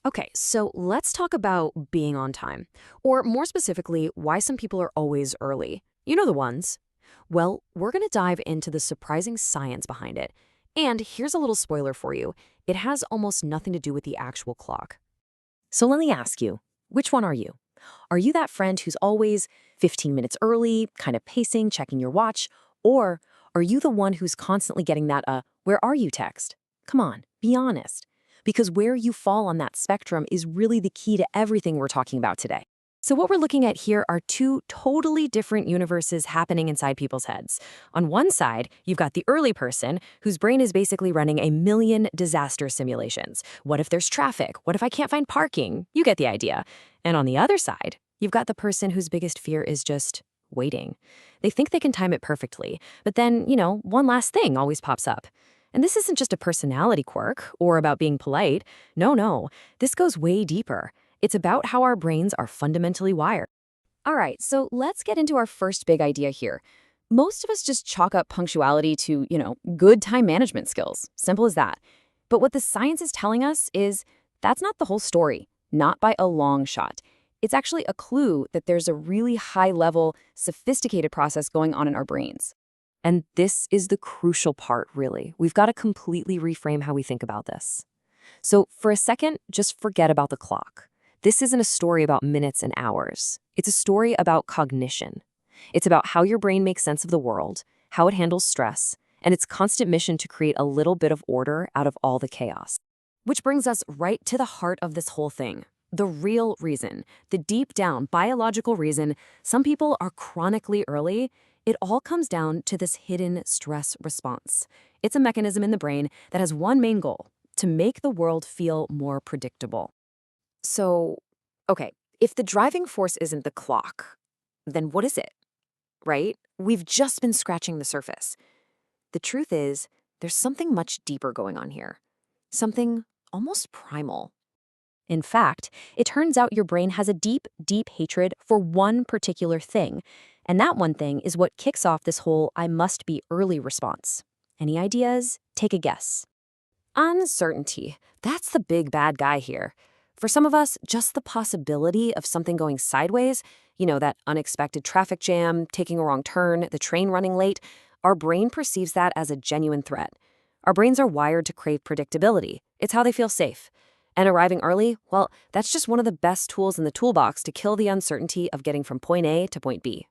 Okay, so let's talk about being on time. Or more specifically, why some people are always early. You know the ones. Well, we're going to dive into the surprising science behind it. And here's a little spoiler for you. It has almost nothing to do with the actual clock. So let me ask you, which one are you? Are you that friend who's always 15 minutes early, kind of pacing, checking your watch? Or are you the one who's constantly getting that, where are you text? Come on, be honest. Because where you fall on that spectrum is really the key to everything we're talking about today. So, what we're looking at here are two totally different universes happening inside people's heads. On one side, you've got the early person whose brain is basically running a million disaster simulations. What if there's traffic? What if I can't find parking? You get the idea. And on the other side, you've got the person whose biggest fear is just waiting. They think they can time it perfectly, but then, one last thing always pops up. And this isn't just a personality quirk or about being polite. No, no, this goes way deeper. It's about how our brains are fundamentally wired. All right, so let's get into our first big idea here. Most of us just chalk up punctuality to, good time management skills. Simple as that. But what the science is telling us is that's not the whole story, not by a long shot. It's actually a clue that there's a really high-level, sophisticated process going on in our brains. And this is the crucial part, really. We've got to completely reframe how we think about this. So for a second, just forget about the clock. This isn't a story about minutes and hours. It's a story about cognition. It's about how your brain makes sense of the world, how it handles stress, and its constant mission to create a little bit of order out of all the chaos. Which brings us right to the heart of this whole thing. The real reason, the deep down biological reason some people are chronically early, it all comes down to this hidden stress response. It's a mechanism in the brain that has one main goal: to make the world feel more predictable. So, okay, if the driving force isn't the clock, then what is it, right? We've just been scratching the surface. The truth is, there's something much deeper going on here. Something almost primal. In fact, it turns out your brain has a deep, deep hatred for one particular thing. And that one thing is what kicks off this whole I must be early response. Any ideas? Take a guess. Uncertainty. That's the big bad guy here. For some of us, just the possibility of something going sideways, that unexpected traffic jam, taking a wrong turn, the train running late, our brain perceives that as a genuine threat. Our brains are wired to crave predictability. It's how they feel safe. And arriving early, well, that's just one of the best tools in the toolbox to kill the uncertainty of getting from point A to point B.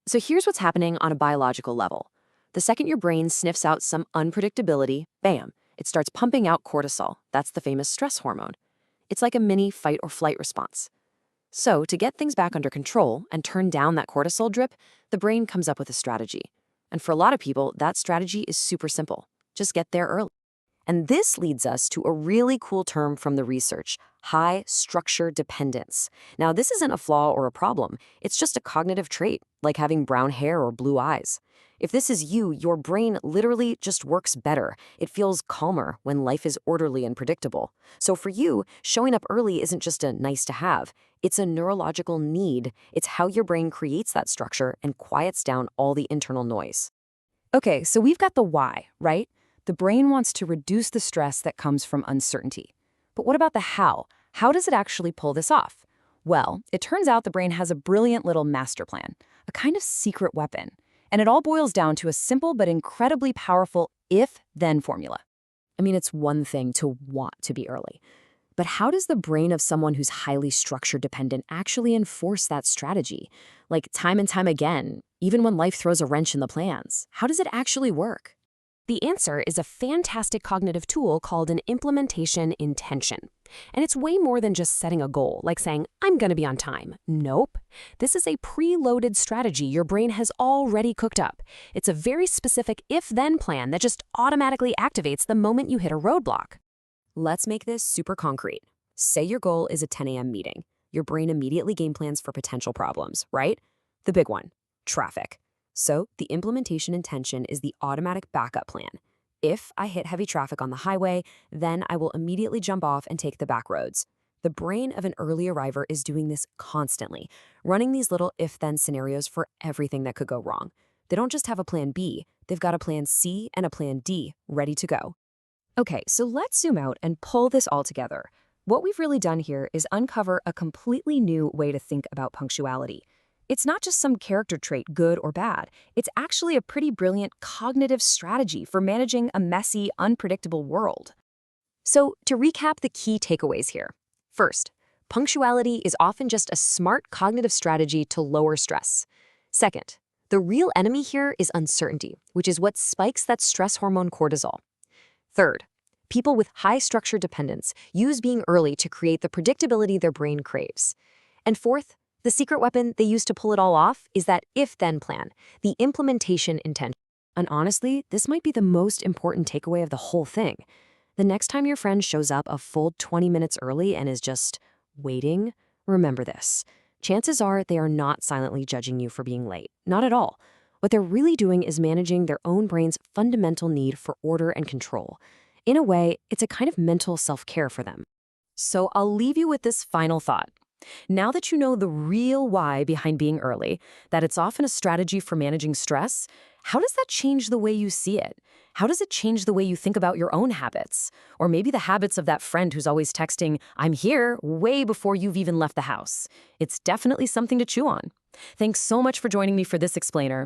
So here's what's happening on a biological level. The second your brain sniffs out some unpredictability, bam, it starts pumping out cortisol. That's the famous stress hormone. It's like a mini fight or flight response. So to get things back under control and turn down that cortisol drip, the brain comes up with a strategy. And for a lot of people, that strategy is super simple. Just get there early. And this leads us to a really cool term from the research: high structure dependence. Now, this isn't a flaw or a problem. It's just a cognitive trait, like having brown hair or blue eyes. If this is you, your brain literally just works better. It feels calmer when life is orderly and predictable. So for you, showing up early isn't just a nice to have. It's a neurological need. It's how your brain creates that structure and quiets down all the internal noise. Okay, so we've got the why, right? The brain wants to reduce the stress that comes from uncertainty. But what about the how? How does it actually pull this off? Well, it turns out the brain has a brilliant little master plan, a kind of secret weapon. And it all boils down to a simple but incredibly powerful if-then formula. I mean, it's one thing to want to be early. But how does the brain of someone who's highly structure dependent actually enforce that strategy? Like time and time again, even when life throws a wrench in the plans. How does it actually work? The answer is a fantastic cognitive tool called an implementation intention. And it's way more than just setting a goal, like saying, I'm going to be on time. Nope. This is a preloaded strategy your brain has already cooked up. It's a very specific if-then plan that just automatically activates the moment you hit a roadblock. Let's make this super concrete. Say your goal is a 10 a.m. meeting. Your brain immediately game plans for potential problems, right? The big one, traffic. So the implementation intention is the automatic backup plan. If I hit heavy traffic on the highway, then I will immediately jump off and take the back roads. The brain of an early arriver is doing this constantly, running these little if-then scenarios for everything that could go wrong. They don't just have a plan B, they've got a plan C and a plan D ready to go. Okay, so let's zoom out and pull this all together. What we've really done here is uncover a completely new way to think about punctuality. It's not just some character trait, good or bad. It's actually a pretty brilliant cognitive strategy for managing a messy, unpredictable world. So, to recap the key takeaways here. First, punctuality is often just a smart cognitive strategy to lower stress. Second, the real enemy here is uncertainty, which is what spikes that stress hormone cortisol. Third, people with high structure dependence use being early to create the predictability their brain craves. And fourth, the secret weapon they use to pull it all off is that if-then plan, the implementation intention. And honestly, this might be the most important takeaway of the whole thing. The next time your friend shows up a full 20 minutes early and is just waiting, remember this. Chances are they are not silently judging you for being late. Not at all. What they're really doing is managing their own brain's fundamental need for order and control. In a way, it's a kind of mental self-care for them. So I'll leave you with this final thought. Now that you know the real why behind being early, that it's often a strategy for managing stress, how does that change the way you see it? How does it change the way you think about your own habits? Or maybe the habits of that friend who's always texting, "I'm here," way before you've even left the house. It's definitely something to chew on. Thanks so much for joining me for this explainer.